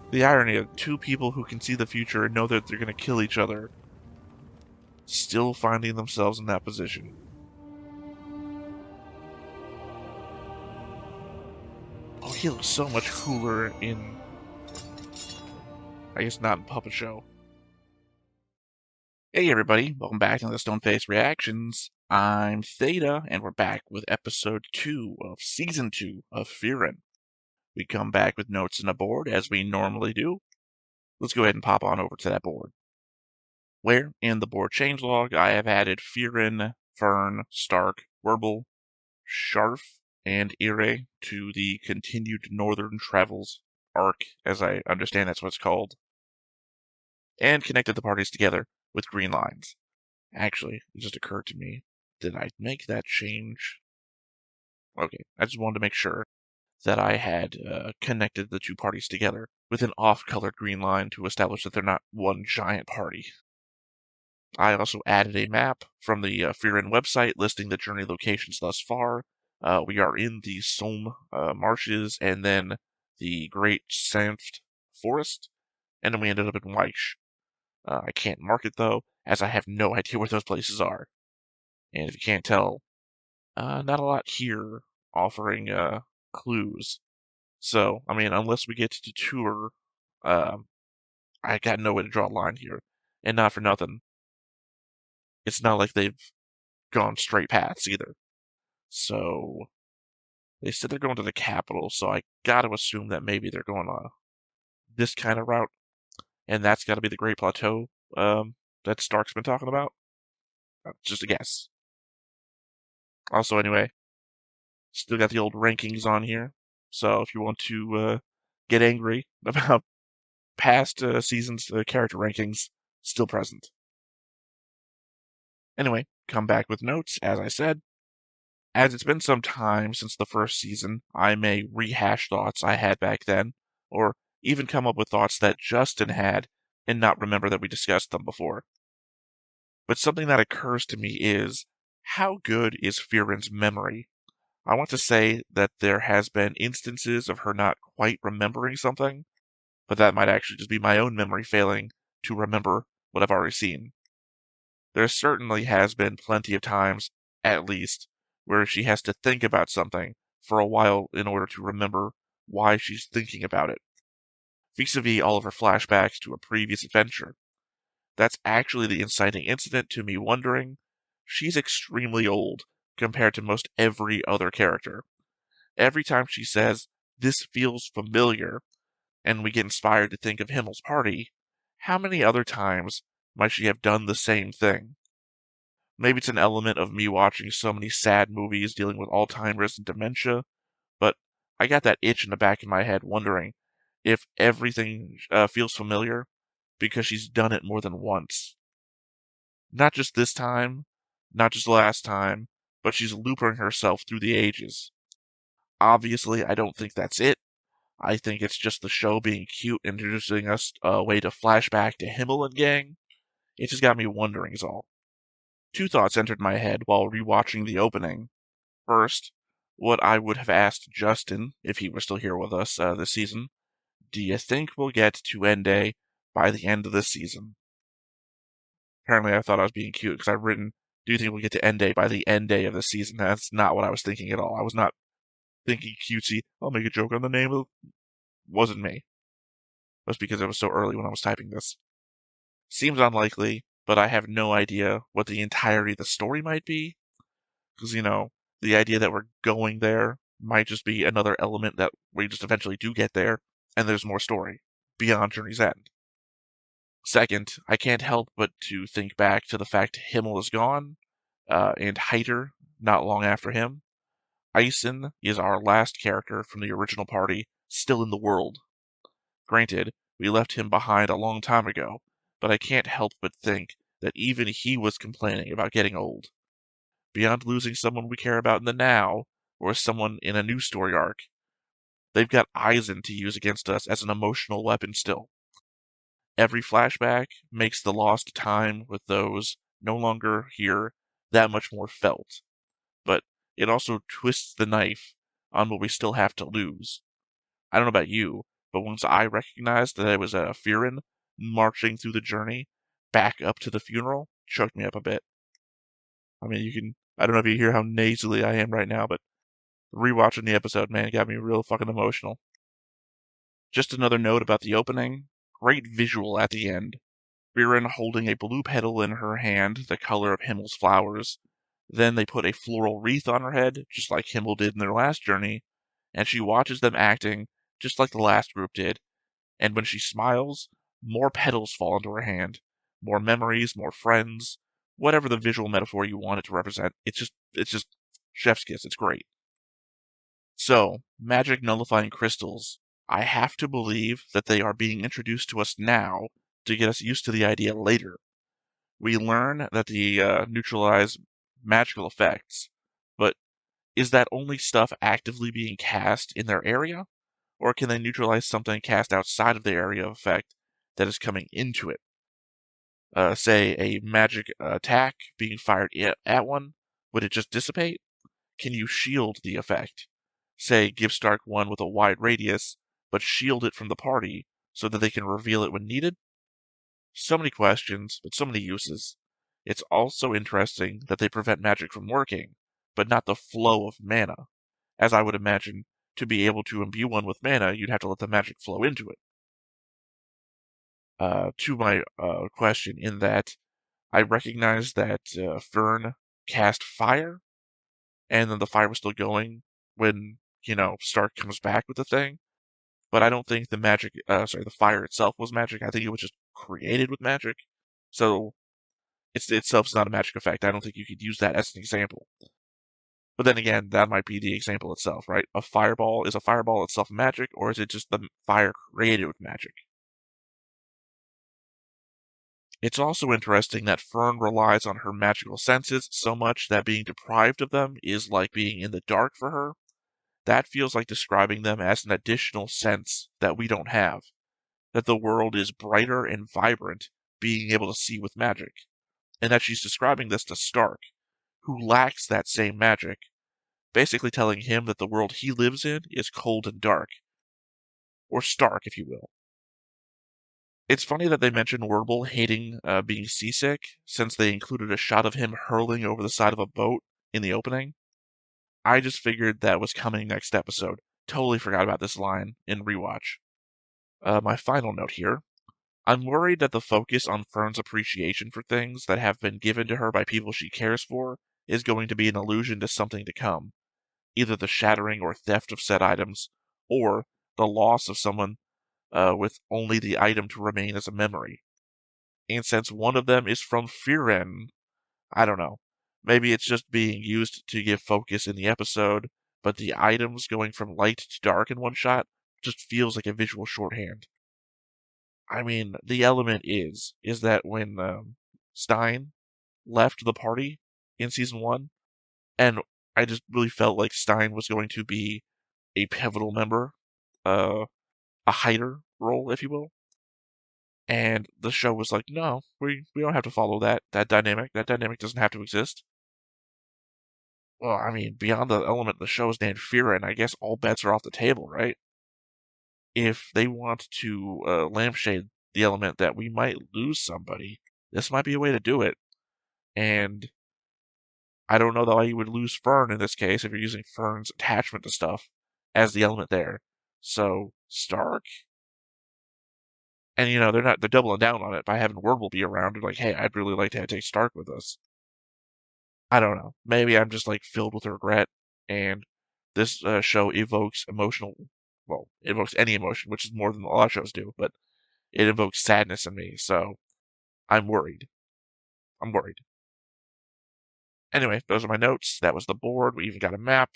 The irony of two people who can see the future and know that they're going to kill each other still finding themselves in that position. Oh, he looks so much cooler in, I guess not in Puppet Show. Hey everybody, welcome back to the Stoneface Reactions. I'm Theta, and we're back with episode 2 of season 2 of Frieren. We come back with notes and a board, as we normally do. Let's go ahead and pop on over to that board. Where, in the board changelog, I have added Frieren, Fern, Stark, Werble, Scharf, and Ire to the continued Northern Travels arc, as I understand that's what it's called, and connected the parties together with green lines. Actually, it just occurred to me, did I make that change? Okay, I just wanted to make sure that I had connected the two parties together with an off-colored green line to establish that they're not one giant party. I also added a map from the Frieren website listing the journey locations thus far. We are in the Somme marshes and then the Great Sanft Forest, and then we ended up in Weich. I can't mark it though, as I have no idea where those places are. And if you can't tell, not a lot here offering clues. So, I mean, unless we get to tour, I got no way to draw a line here. And not for nothing, it's not like they've gone straight paths either. So, they said they're going to the capital, so I gotta assume that maybe they're going on this kind of route, and that's gotta be the Great Plateau that Stark's been talking about. Just a guess. Also, anyway, still got the old rankings on here, so if you want to get angry about past seasons' character rankings, still present. Anyway, come back with notes, as I said. As it's been some time since the first season, I may rehash thoughts I had back then, or even come up with thoughts that Justin had and not remember that we discussed them before. But something that occurs to me is, how good is Frieren's memory? I want to say that there has been instances of her not quite remembering something, but that might actually just be my own memory failing to remember what I've already seen. There certainly has been plenty of times, at least, where she has to think about something for a while in order to remember why she's thinking about it, vis-a-vis all of her flashbacks to a previous adventure. That's actually the inciting incident to me wondering, she's extremely old compared to most every other character. Every time she says, "This feels familiar," and we get inspired to think of Himmel's party, how many other times might she have done the same thing? Maybe it's an element of me watching so many sad movies dealing with Alzheimer's and dementia, but I got that itch in the back of my head wondering if everything feels familiar because she's done it more than once. Not just this time, not just last time, but she's looping herself through the ages. Obviously, I don't think that's it. I think it's just the show being cute, introducing us a way to flashback to Himmel and gang. It just got me wondering is all. Two thoughts entered my head while rewatching the opening. First, what I would have asked Justin, if he were still here with us this season, do you think we'll get to End Day by the end of this season? Apparently I thought I was being cute because I've written, do you think we'll get to End Day by the end day of the season? That's not what I was thinking at all. I was not thinking cutesy, I'll make a joke on the name of wasn't me. It was because it was so early when I was typing this. Seems unlikely, but I have no idea what the entirety of the story might be. Because, the idea that we're going there might just be another element that we just eventually do get there, and there's more story beyond Journey's End. Second, I can't help but to think back to the fact Himmel is gone, and Heiter not long after him. Eisen is our last character from the original party still in the world. Granted, we left him behind a long time ago, but I can't help but think that even he was complaining about getting old. Beyond losing someone we care about in the now, or someone in a new story arc, they've got Eisen to use against us as an emotional weapon still. Every flashback makes the lost time with those no longer here that much more felt, but it also twists the knife on what we still have to lose. I don't know about you, but once I recognized that it was a Frieren marching through the journey back up to the funeral, choked me up a bit. I mean, I don't know if you hear how nasally I am right now, but rewatching the episode, man, got me real fucking emotional. Just another note about the opening. Great visual at the end. Frieren holding a blue petal in her hand, the color of Himmel's flowers. Then they put a floral wreath on her head, just like Himmel did in their last journey, and she watches them acting just like the last group did. And when she smiles, more petals fall into her hand. More memories, more friends, whatever the visual metaphor you want it to represent. It's just chef's kiss. It's great. So, magic nullifying crystals. I have to believe that they are being introduced to us now to get us used to the idea later. We learn that they neutralize magical effects, but is that only stuff actively being cast in their area? Or can they neutralize something cast outside of the area of effect that is coming into it? Say a magic attack being fired at one, would it just dissipate? Can you shield the effect? Say, give Stark one with a wide radius, but shield it from the party so that they can reveal it when needed? So many questions, but so many uses. It's also interesting that they prevent magic from working, but not the flow of mana. As I would imagine, to be able to imbue one with mana, you'd have to let the magic flow into it. To my question, in that I recognize that Fern cast fire, and then the fire was still going when, Stark comes back with the thing. But I don't think the fire itself was magic. I think it was just created with magic. So itself is not a magic effect. I don't think you could use that as an example. But then again, that might be the example itself, right? Is a fireball itself magic, or is it just the fire created with magic? It's also interesting that Fern relies on her magical senses so much that being deprived of them is like being in the dark for her. That feels like describing them as an additional sense that we don't have. That the world is brighter and vibrant, being able to see with magic. And that she's describing this to Stark, who lacks that same magic, basically telling him that the world he lives in is cold and dark. Or stark, if you will. It's funny that they mentioned Wurble hating being seasick, since they included a shot of him hurling over the side of a boat in the opening. I just figured that was coming next episode. Totally forgot about this line in rewatch. My final note here. I'm worried that the focus on Fern's appreciation for things that have been given to her by people she cares for is going to be an allusion to something to come. Either the shattering or theft of said items, or the loss of someone with only the item to remain as a memory. And since one of them is from Frieren, I don't know. Maybe it's just being used to give focus in the episode, but the items going from light to dark in one shot just feels like a visual shorthand. I mean, the element is that when Stein left the party in season 1, and I just really felt like Stein was going to be a pivotal member, a hider role, if you will. And the show was like, no, we don't have to follow that dynamic. That dynamic doesn't have to exist. Well, I mean, beyond the element the show is named Frieren, I guess all bets are off the table, right? If they want to lampshade the element that we might lose somebody, this might be a way to do it. And I don't know why you would lose Fern in this case if you're using Fern's attachment to stuff as the element there. So, Stark? And they're doubling down on it by having Wordle be around. They're like, hey, I'd really like to take Stark with us. I don't know. Maybe I'm just like filled with regret, and this show evokes it evokes any emotion, which is more than a lot of shows do, but it evokes sadness in me, so I'm worried. I'm worried. Anyway, those are my notes. That was the board. We even got a map.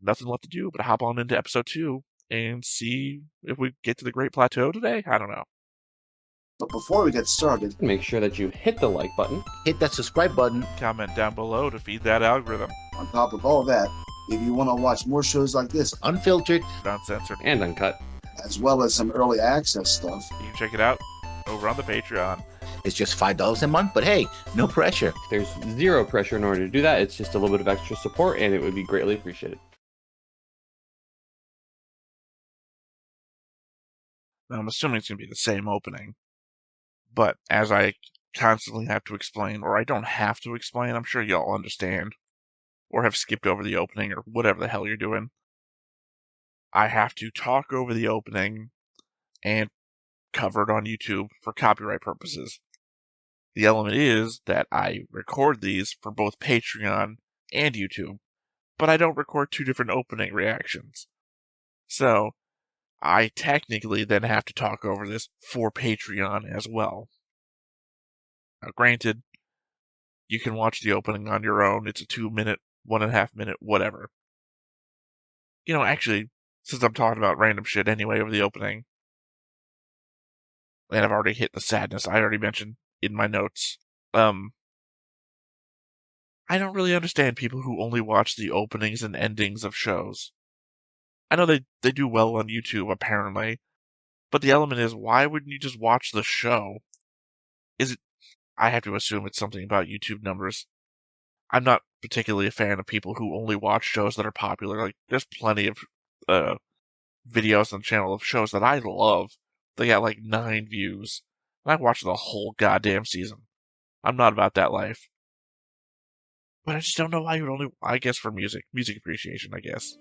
Nothing left to do but hop on into episode 2 and see if we get to the Great Plateau today. I don't know. But before we get started, make sure that you hit the like button, hit that subscribe button, comment down below to feed that algorithm. On top of all that, if you want to watch more shows like this, unfiltered, uncensored, and uncut, as well as some early access stuff, you can check it out over on the Patreon. It's just $5 a month, but hey, no pressure. There's zero pressure in order to do that. It's just a little bit of extra support, and it would be greatly appreciated. Now, I'm assuming it's going to be the same opening. But as I constantly have to explain, or I don't have to explain, I'm sure y'all understand, or have skipped over the opening, or whatever the hell you're doing. I have to talk over the opening and cover it on YouTube for copyright purposes. The element is that I record these for both Patreon and YouTube, but I don't record two different opening reactions. So, I technically then have to talk over this for Patreon as well. Now, granted, you can watch the opening on your own. It's a 2-minute, 1.5 minute, whatever. You know, actually, since I'm talking about random shit anyway over the opening, and I've already hit the sadness I already mentioned in my notes, I don't really understand people who only watch the openings and endings of shows. I know they do well on YouTube, apparently, but the element is, why wouldn't you just watch the show? I have to assume it's something about YouTube numbers. I'm not particularly a fan of people who only watch shows that are popular. Like, there's plenty of videos on the channel of shows that I love. They got like 9 views. And I watched the whole goddamn season. I'm not about that life. But I just don't know why you would only... I guess for music appreciation, I guess.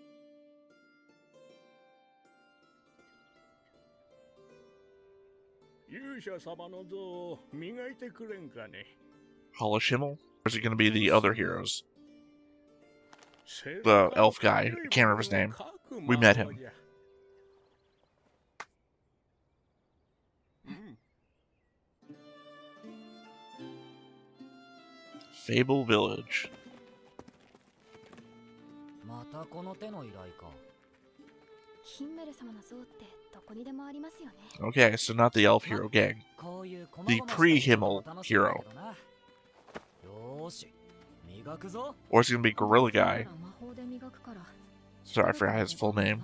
Polish Himmel? Or is it going to be the other heroes? The elf guy. I can't remember his name. We met him. Fable Village. Okay, so not the elf hero gang. The pre-Himmel hero. Or it's gonna be Gorilla Guy. Sorry, I forgot his full name.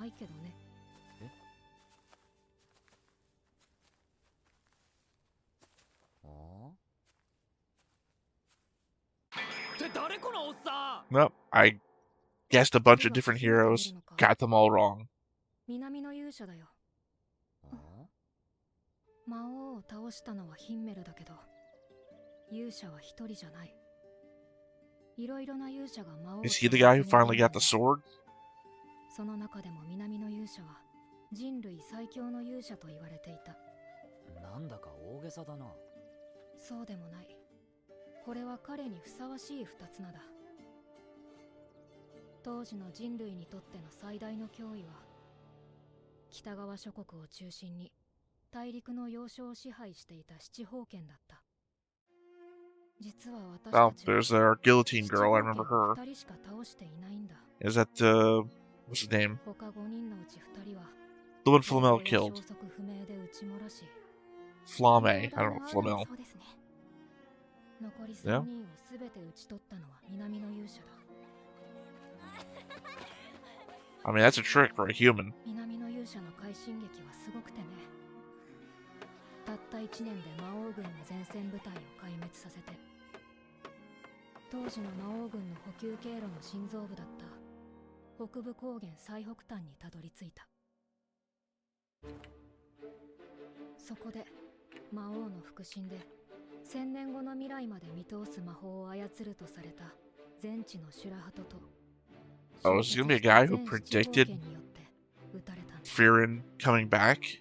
Nope, I guessed a bunch of different heroes, got them all wrong. 魔王を倒したのはヒンメルだけど、勇者は一人じゃない。いろいろな勇者が魔王を。Is he the guy who finally got the sword? その中でも南の勇者は人類最強の勇者と言われていた。なんだか大げさだな。そうでもない。これは彼にふさわしい二つ名だ。当時の人類にとっての最大の脅威は、北側諸国を中心に。 大陸の要衝を支配していた七宝剣だった。 Oh, there's our guillotine girl, I remember her. Is that, what's his name? The one Flamel killed. Flame, I don't know, Flamel. Yeah? I mean, that's a trick for a human. たった1年で魔王軍の前線部隊を壊滅させて、当時の魔王軍の補給経路の心臓部だった北部高原最北端にたどり着いた。そこで魔王の腹心で1000年後の未来まで見通す魔法を操るとされた全知のシュラハトと。Oh, is he gonna be a guy who predicted Frieren coming back?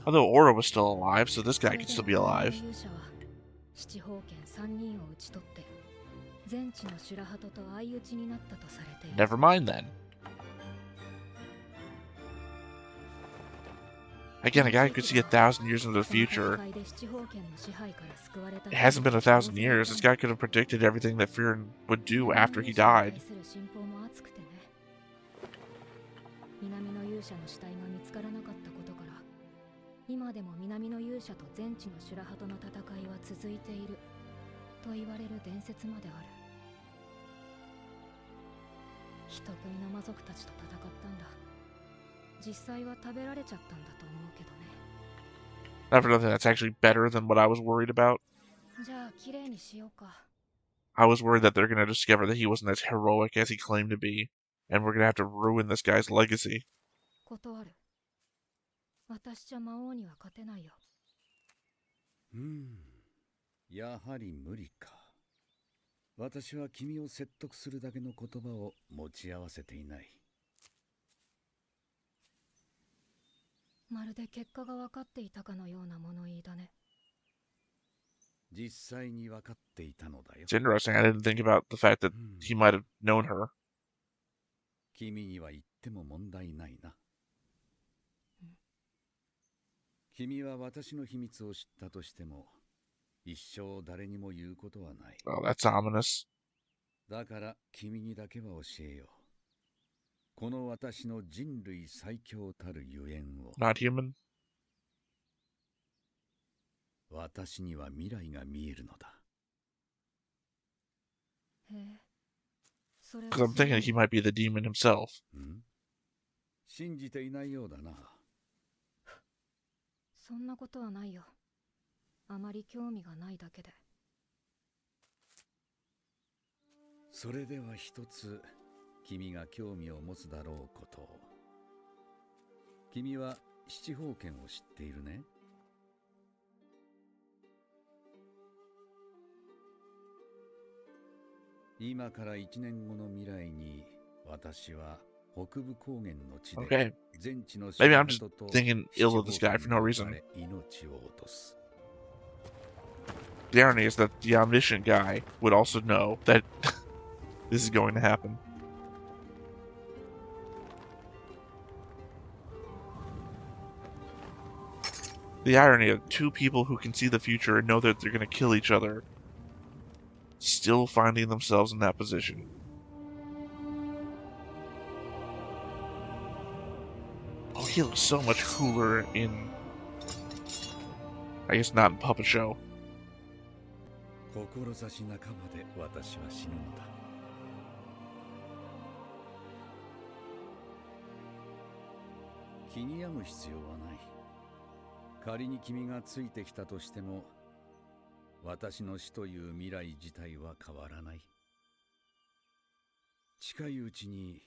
Although Aura was still alive, so this guy could still be alive. Never mind then. Again, a guy who could see 1,000 years into the future. It hasn't been 1,000 years. This guy could have predicted everything that Frieren would do after he died. Not for nothing, that's actually better than what I was worried about. I was worried that they're going to discover that he wasn't as heroic as he claimed to be, and we're going to have to ruin this guy's legacy. 断る。私じゃ魔王には勝てないよ。やはり無理か。私は君を説得するだけの言葉を持ち合わせていない。まるで結果が分かっていたかのような物言いだね。実際に分かっていたのだよ。It's interesting. I didn't think about the fact that he might have known her. 君には言っても問題ないな。君は私の秘密を知ったとしても、一生誰にも言うことはない。Oh, that's ominous. だから君にだけは教えよう。この私の人類最強たるゆえんを。Not human? 私には未来が見えるのだ。へえ。それは Because I'm thinking he might be the demon himself. 信じていないようだな。そんなことはないよ。あまり興味がないだけで。それでは一つ、君が興味を持つだろうことを。君は七宝剣を知っているね。今から1年後の未来に、私は北部高原の地で Okay. 全地の Maybe I'm just thinking ill of this guy for no reason. 命を落とす。 The irony is that the omniscient guy would also know that this is going to happen. The irony of two people who can see the future and know that they're going to kill each other still finding themselves in that position. Oh, he looks so much cooler in... I guess not in Puppet Show. 志半ばで私は死ぬのだ。気に病む必要はない。仮に君がついてきたとしても、私の死という未来自体は変わらない。近いうちに、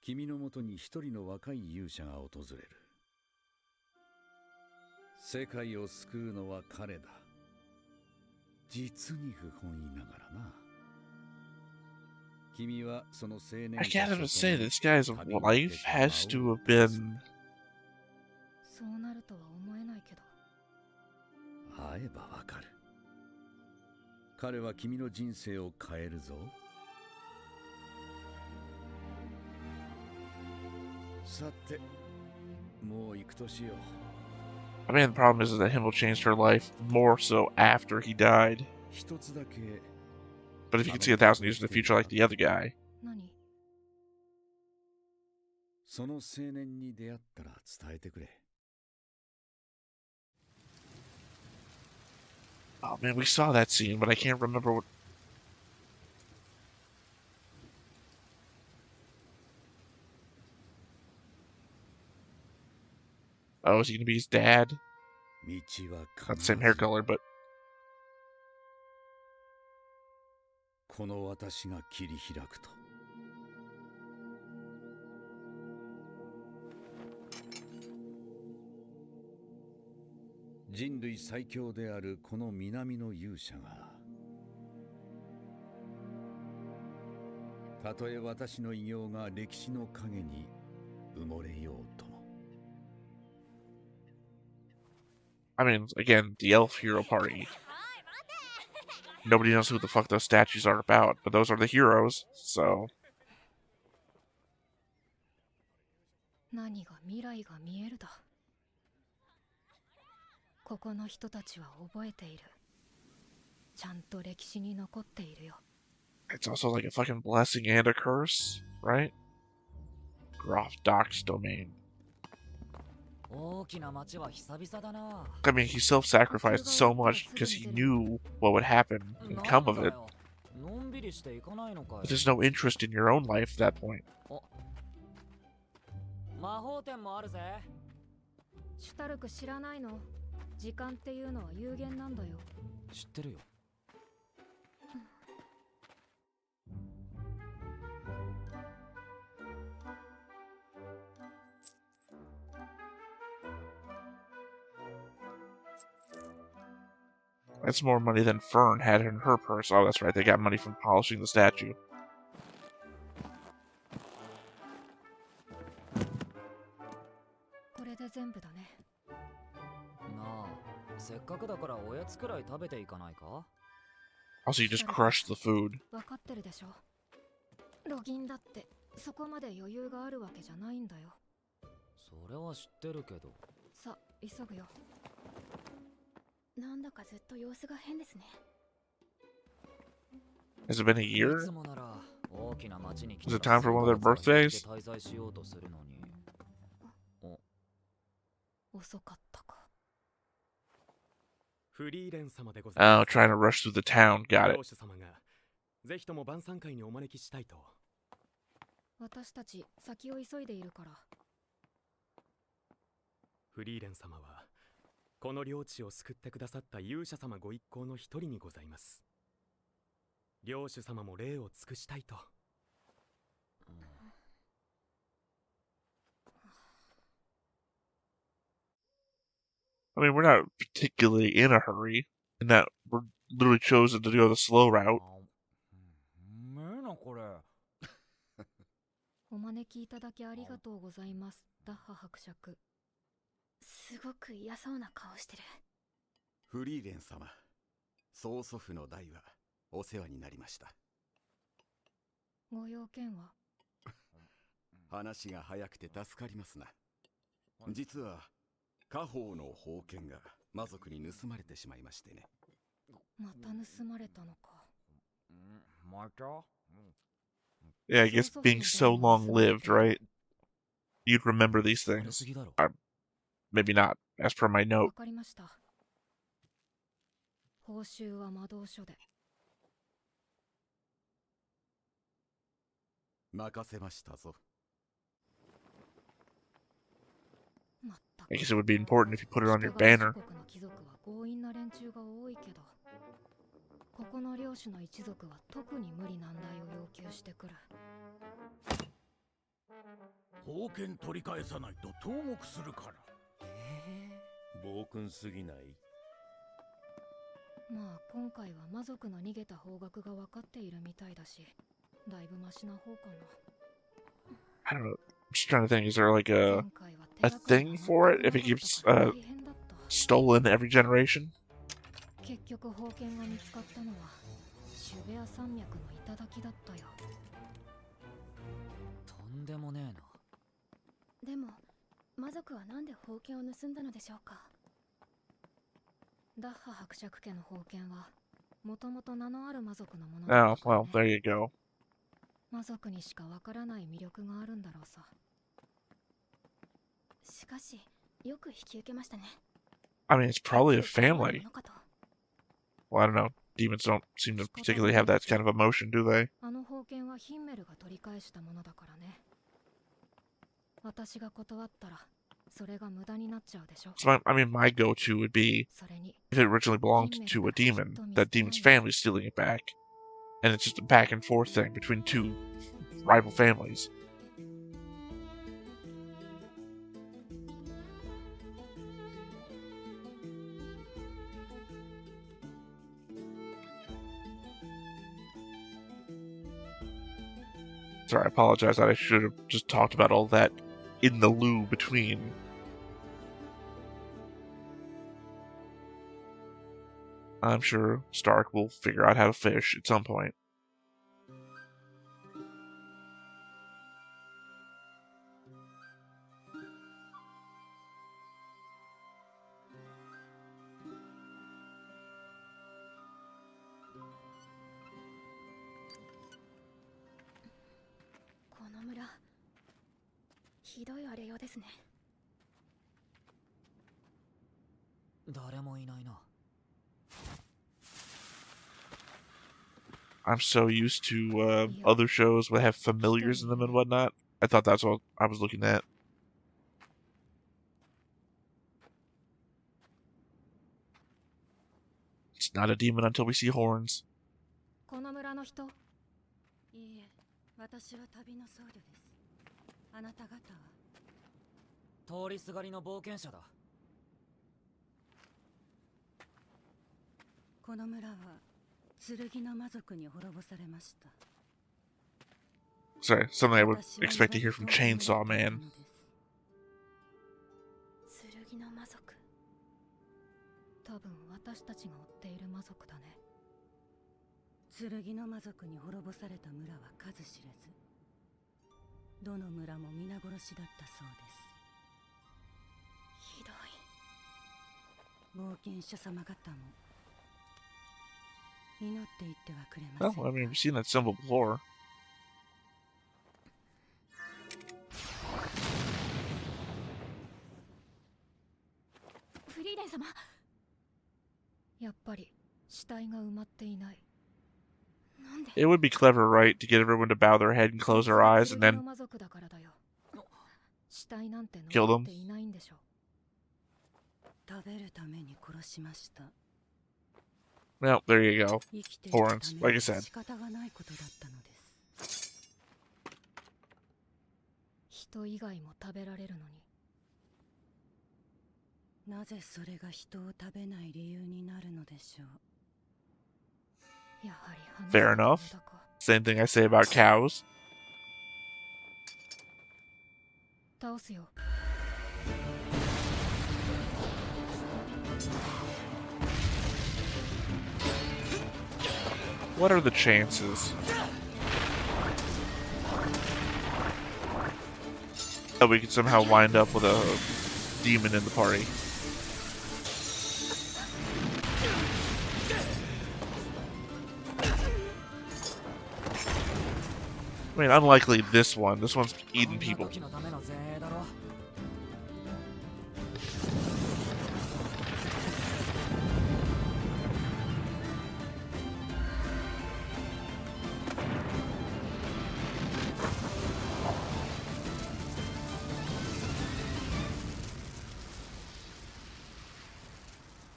君のもとに一人の若い勇者が訪れる。世界を救うのは彼だ。実に不本意ながらな。君はその青年 I can't even say this guy's life has to have been... そうなるとは思えないけど。会えばわかる。彼は君の人生を変えるぞ。さて、もう行くとしよう。I mean, the problem is that him will change her life more so after he died. 一つだけ。 But if you can see 1,000 years in the future like the other guy... 何？その青年に出会ったら伝えてくれ。 Oh man, we saw that scene, but I can't remember what... Oh, is he gonna be his dad? 道は Not the same hair color, but... この私が切り開くと。人類最強であるこの南の勇者が、たとえ私の偉業が歴史の影に埋もれようとも。 I mean, again, the elf hero party. Nobody knows who the fuck those statues are about, but those are the heroes, so... 何が未来が見えるだ。ここの人たちは覚えている。ちゃんと歴史に残っているよ。It's also like a fucking blessing and a curse, right? Groff Doc's domain. I mean, he self-sacrificed so much because he knew what would happen and come of it. But there's no interest in your own life at that point. シュタルク知らないの？時間っていうのは有限なんだよ。知ってるよ。That's more money than Fern had in her purse. Oh, that's right. They got money from polishing the statue. これで全部だね。なあ、せっかくだからおやつくらい食べていかないか？ Also, you just crushed the food. わかってるでしょ。ロギンだってそこまで余裕があるわけじゃないんだよ。それは知ってるけど。さ、急ぐよ。なんだかずっと様子が変ですね。 Has it been a い year? つもなら大きな町に来 Is た it time ら for one of their 数ヶ月 birthdays? 滞在しようとするのに。遅かったか。フリーレン様でございま Oh, す。 trying to rush through the town. Got it. 領主様がぜひとも晩餐会にお招きしたいと。私たち先を急いでいるから。フリーレン様はこの領地を救ってくださった勇者様ご一行の一人にございます。領主様も礼を尽くしたいと。I mean, we're not particularly in a hurry, in that we're literally chosen to go the slow route. めえなこれ。お招きいただきありがとうございます。ダッハ伯爵。すごく嫌そうな顔してる。フリーレン様、曽祖父の代はお世話になりました。ご用件は？話が早くて助かりますな。実は家宝の宝剣が魔族に盗まれてしまいましてね。また盗まれたのか。また？ Yeah, I guess being so long-lived, right? You'd remember these things. Maybe not, as per my わ note. かりました。報酬は魔導書で。任せましたぞ。まったく。 I guess it would be important if you put it on your 人が banner. 諸国の貴族は強引な連中が多いけど、ここの領主の一族は特に無理難題を要求してくる。宝剣取り返さないと投獄するから。暴君すぎない？まあ今回は魔族の逃げた方角が分かっているみたいだし、だいぶマシな方かな。 I don't know. I'm just trying to think. Is there like 前 a 回は a 手がかり thing が for it な if it かった keeps から大変だった。 stolen every generation? 結局宝剣が見つかったのはシュベア山脈の頂だったよ。とんでもねえな。でも魔族はなんで宝剣を盗んだのでしょうか。ダッハ伯爵家の宝剣はもともと名のある魔族のものだ Oh, ったから well, ね。 there you go. 魔族にしかわからない魅力があるんだろうさ。しかしよく引き受けましたね。 I mean, it's probably a family. Well, I don't know. Demons don't seem to particularly have that kind of emotion, do they? あの宝剣はヒンメルが取り返したものだからね。私が断ったらそれが無駄になっちゃうでしょ。 So, I mean, my go-to would be それに if it originally belonged to a demon, that demon's family stealing it back. And it's just a back and forth thing between two rival families. Sorry, I apologize. I should have just talked about all that in the loo between. I'm sure Stark will figure out how to fish at some point. I'm so used to other shows that have familiars in them and whatnot. I thought that's what I was looking at. It's not a demon until we see horns. この村の人？いいえ、私は旅の僧侶です。あなた方は？通りすがりの冒険者だ。この村は剣の魔族に滅ぼされました。 Sorry, something I would expect to hear from Chainsaw Man. 剣の魔族。多分私たちが追っている魔族だね。剣の魔族に滅ぼされた村は数知れず、どの村も皆殺しだったそうです。ひどい。冒険者様方も祈っていってはくれませんか。 Well, I mean, we've seen that symbol before. フリーレン様。やっぱり死体が埋まっていない。 It would be clever, right, to get everyone to bow their head and close their eyes and then kill them. 食べるために殺しました。 Well, there you go. Horns, like I said. 仕方がないことだったのです。人以外も食べられるのに。なぜそれが人を食べない理由になるのでしょう。 Fair enough. Same thing I say about cows. 倒すよ。 What are the chances that we could somehow wind up with a demon in the party? I mean, unlikely this one. This one's eating people.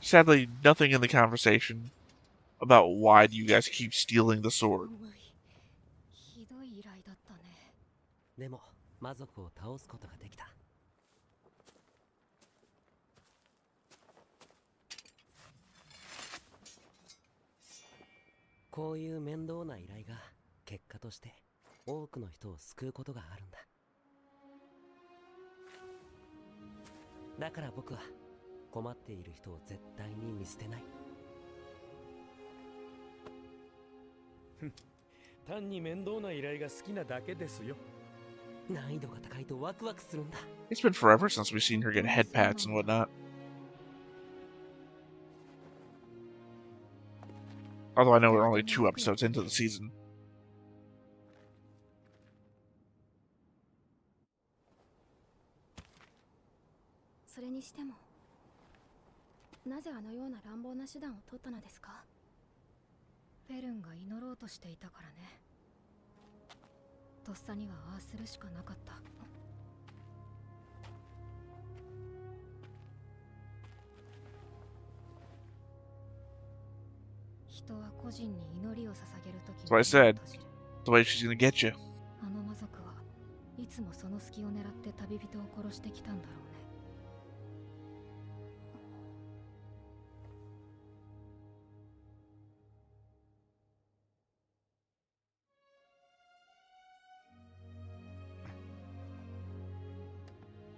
Sadly, nothing in the conversation about why do you guys keep stealing the sword. でも魔族を倒すことができた。こういう面倒な依頼が結果として多くの人を救うことがあるんだ。だから僕は困っている人を絶対に見捨てない。単に面倒な依頼が好きなだけですよ。 難易度が高いとワクワクするんだ。 It's been forever since we've seen her get head pats and whatnot. Although I know we're only 2 episodes into the season. それにしても、なぜあのような乱暴な手段を取ったのですか？フェルンが祈ろうとしていたからね。 とっさにはああするしかなかった。人は個人に祈りを捧げるとき。 That's what I said. The way she's gonna get you. あの魔族はいつもその隙を狙って旅人を殺してきたんだろうね。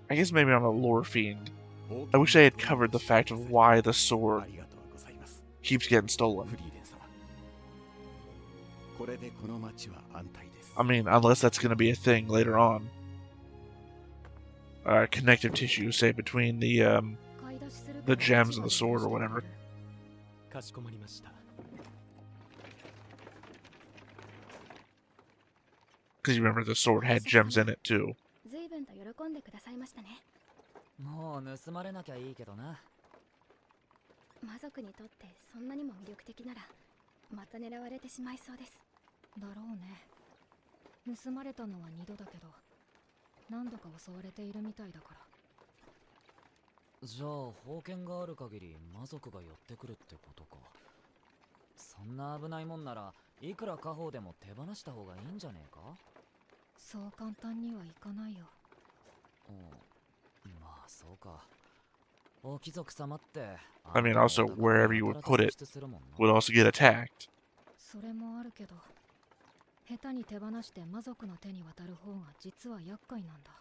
I guess maybe I'm a lore fiend. I wish I had covered the fact of why the sword keeps getting stolen. I mean, unless that's going to be a thing later on. Connective tissue, say, between the gems and the sword or whatever. かしこまりました。 Because you remember the sword had gems in it too. 随分と喜んでくださいましたね。もう盗まれなきゃいいけどな。魔族にとってそんなにも魅力的なら、また狙われてしまいそうです。だろうね。盗まれたのは2度だけど、何度か襲われているみたいだから。じゃあ宝剣がある限り魔族が寄ってくるってことか。そんな危ないもんならいくら家宝でも手放した方がいいんじゃねえか。そう簡単にはいかないよ。まあそうか。I mean, also, wherever you would put it would also get attacked. それもあるけど、下手に手放して魔族の手に渡る方が実は厄介なんだ。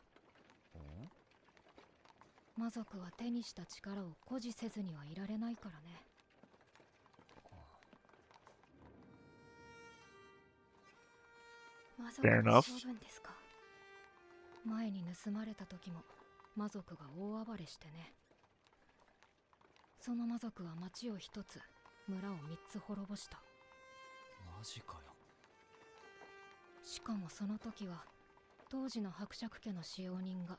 魔族は手にした力を誇示せずにはいられないからね。魔族の Fair enough. 処分ですか。前に盗まれた時も魔族が大暴れしてね。その魔族は町を一つ、村を三つ滅ぼした。マジかよ。しかもその時は当時の伯爵家の使用人が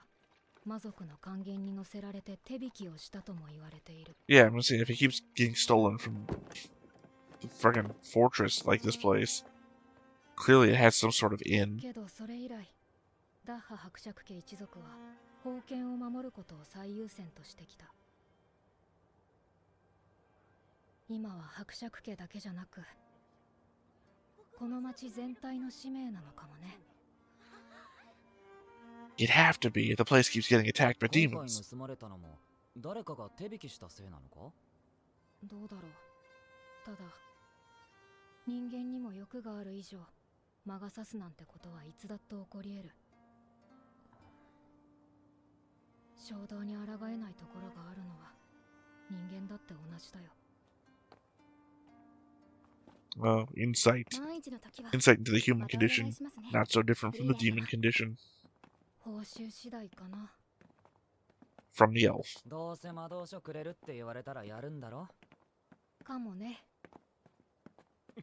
魔族の還元に乗せられて手引きをしたとも言われている。Yeah, I'm gonna say, if he keeps getting stolen from the friggin' fortress like this place, clearly it has some sort of inn. けどそれ以来、ダッハ伯爵家一族は封建を守ることを最優先としてきた。今は伯爵家だけじゃなく、この町全体の使命なのかもね。You'd have to be if the place keeps getting attacked by 今回 demons. 盗まれたのも誰かが手引きしたせいなのか？どうだろう。ただ、人間にも欲がある以上、魔が差すなんてことはいつだって起こり得る。衝動に抗えないところがあるのは人間だって同じだよ。Insight. Insight into the human condition. Not so different from the demon condition. 報酬次第かな。From the elf. どうせ魔導書くれるって言われたらやるんだろ？かもね。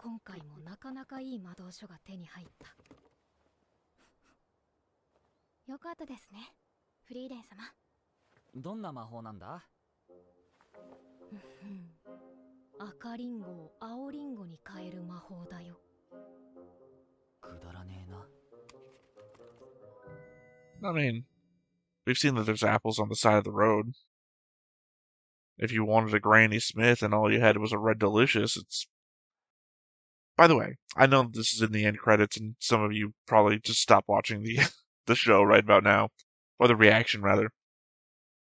今回もなかなかいい魔導書が手に入った。よかったですね、フリーレン様。どんな魔法なんだ？赤リンゴを青リンゴに変える魔法だよ。くだらねえな。I mean, we've seen that there's apples on the side of the road. If you wanted a Granny Smith and all you had was a Red Delicious, it's... By the way, I know this is in the end credits, and some of you probably just stopped watching the show right about now. Or the reaction, rather.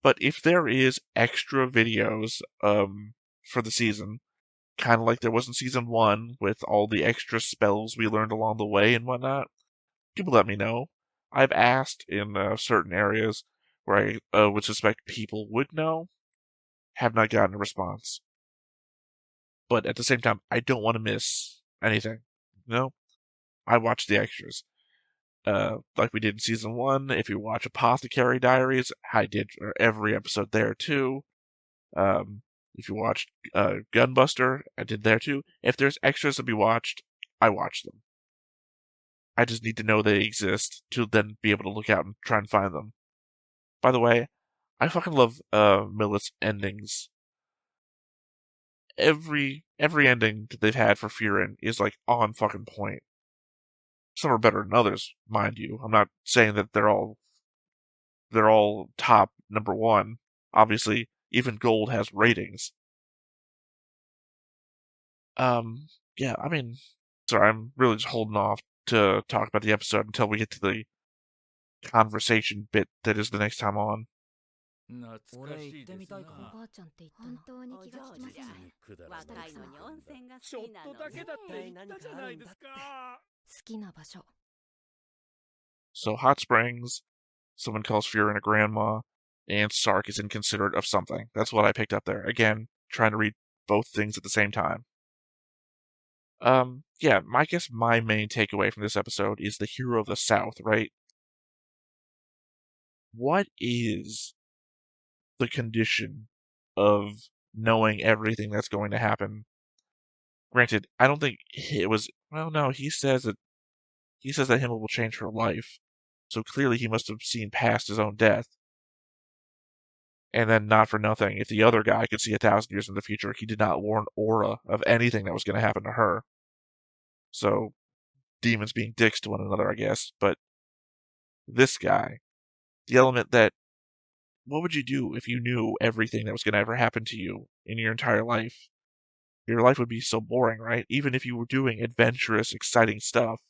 But if there is extra videos for the season, kind of like there was in Season 1, with all the extra spells we learned along the way and whatnot, people let me know. I've asked in certain areas where I would suspect people would know, have not gotten a response. But at the same time, I don't want to miss anything. No, I watch the extras. Like we did in Season 1, if you watch Apothecary Diaries, I did every episode there too. If you watched Gunbuster, I did there too. If there's extras to be watched, I watch them. I just need to know they exist to then be able to look out and try and find them. By the way, I fucking love Millet's endings. Every ending that they've had for Frieren is like on fucking point. Some are better than others, mind you. I'm not saying that they're all top number one. Obviously, even Gold has ratings. Yeah, I mean, sorry, I'm really just holding off to talk about the episode until we get to the conversation bit that is the next time on. 俺行ってみたいかな。おばあちゃんって言ったの。本当に気が利きますね。若いのに温泉が好きなのね。ちょっとだけだって言ったじゃないですか。好きな場所。So Hot Springs, someone calls Frieren a grandma, and Sark is inconsiderate of something. That's what I picked up there. Again, trying to read both things at the same time. Yeah, I guess my main takeaway from this episode is the hero of the South, right? What is the condition of knowing everything that's going to happen? Granted, I don't think it was... Well, no, he says that Himmel will change her life. So clearly he must have seen past his own death. And then, not for nothing, if the other guy could see 1,000 years in the future, he did not warn Aura of anything that was going to happen to her. So, demons being dicks to one another, I guess. But this guy, the element that, what would you do if you knew everything that was going to ever happen to you in your entire life? Your life would be so boring, right? Even if you were doing adventurous, exciting stuff,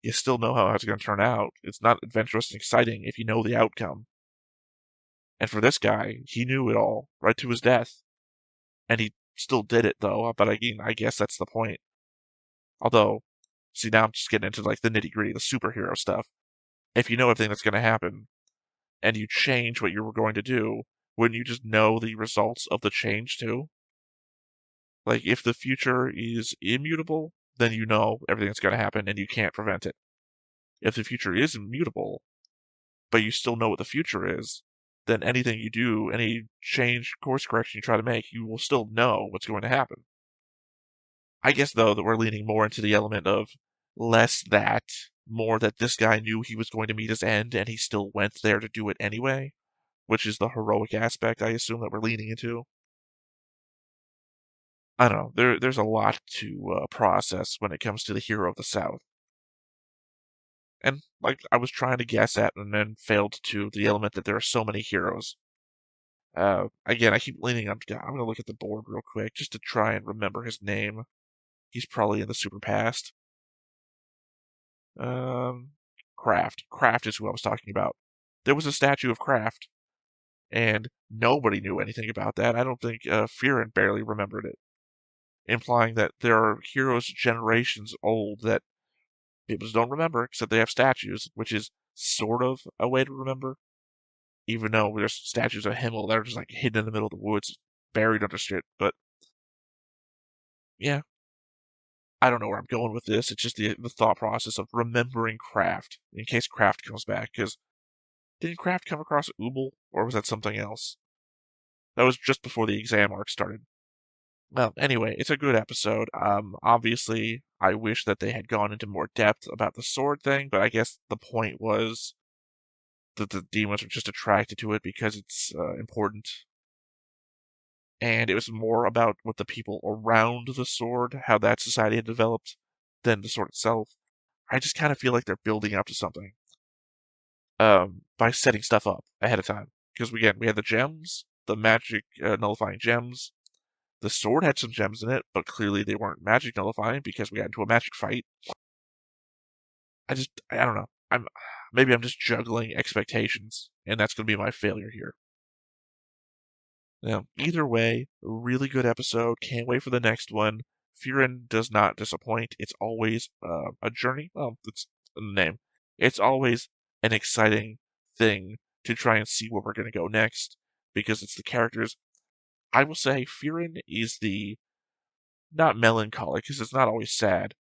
you still know how it's going to turn out. It's not adventurous and exciting if you know the outcome. And for this guy, he knew it all, right to his death. And he still did it, though, but again, I guess that's the point. Although, see, now I'm just getting into, like, the nitty-gritty, the superhero stuff. If you know everything that's going to happen, and you change what you were going to do, wouldn't you just know the results of the change, too? Like, if the future is immutable, then you know everything that's going to happen, and you can't prevent it. If the future is immutable, but you still know what the future is, then anything you do, any change, course correction you try to make, you will still know what's going to happen. I guess, though, that we're leaning more into the element of less that, more that this guy knew he was going to meet his end, and he still went there to do it anyway, which is the heroic aspect, I assume, that we're leaning into. I don't know, there's a lot to process when it comes to the hero of the South. And, like, I was trying to guess at and then failed to the element that there are so many heroes. Again, I keep leaning on... I'm going to look at the board real quick just to try and remember his name. He's probably in the super past. Kraft. Kraft is who I was talking about. There was a statue of Kraft, and nobody knew anything about that. I don't think Frieren barely remembered it, implying that there are heroes generations old that people just don't remember, except they have statues, which is sort of a way to remember. Even though there's statues of Himmel that are just like hidden in the middle of the woods, buried under shit. But yeah, I don't know where I'm going with this. It's just the thought process of remembering Kraft in case Kraft comes back. Because didn't Kraft come across Ubel, or was that something else? That was just before the exam arc started. Well, anyway, it's a good episode. Obviously, I wish that they had gone into more depth about the sword thing, but I guess the point was that the demons are just attracted to it because it's important. And it was more about what the people around the sword, how that society had developed, than the sword itself. I just kind of feel like they're building up to something by setting stuff up ahead of time. Because, again, we had the gems, the magic nullifying gems. The sword had some gems in it, but clearly they weren't magic nullifying because we got into a magic fight. I don't know. Maybe I'm just juggling expectations, and that's going to be my failure here. Now, either way, really good episode. Can't wait for the next one. Frieren does not disappoint. It's always a journey. Well, it's in the name. It's always an exciting thing to try and see where we're going to go next, because it's the characters. I will say Frieren is the, not melancholy, because it's not always sad.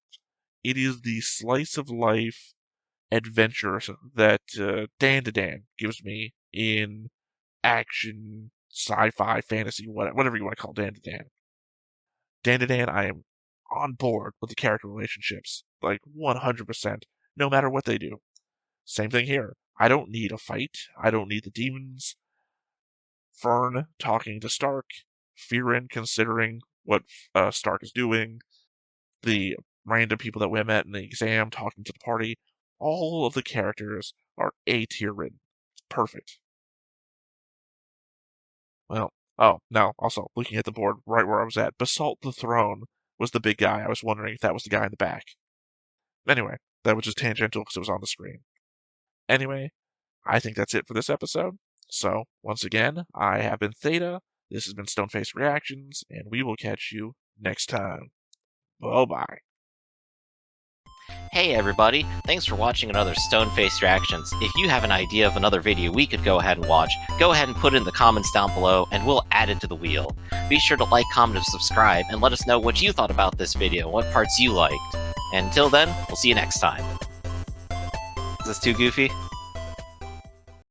It is the slice of life adventure that Dan to Dan gives me in action, sci-fi, fantasy, whatever you want to call Dan to Dan. Dan to Dan, I am on board with the character relationships, like 100%, no matter what they do. Same thing here. I don't need a fight. I don't need the demons. Fern talking to Stark, Frieren considering what Stark is doing, the random people that we met in the exam talking to the party. All of the characters are A-tier written. It's perfect. Well, now, also, looking at the board right where I was at, Basalt the Throne was the big guy. I was wondering if that was the guy in the back. Anyway, that was just tangential because it was on the screen. Anyway, I think that's it for this episode. So, once again, I have been Theta, this has been Stoneface Reactions, and we will catch you next time. Bye-bye. Hey everybody, thanks for watching another Stoneface Reactions. If you have an idea of another video we could go ahead and watch, go ahead and put it in the comments down below and we'll add it to the wheel. Be sure to like, comment, and subscribe, and let us know what you thought about this video, what parts you liked. And until then, we'll see you next time. Is this too goofy?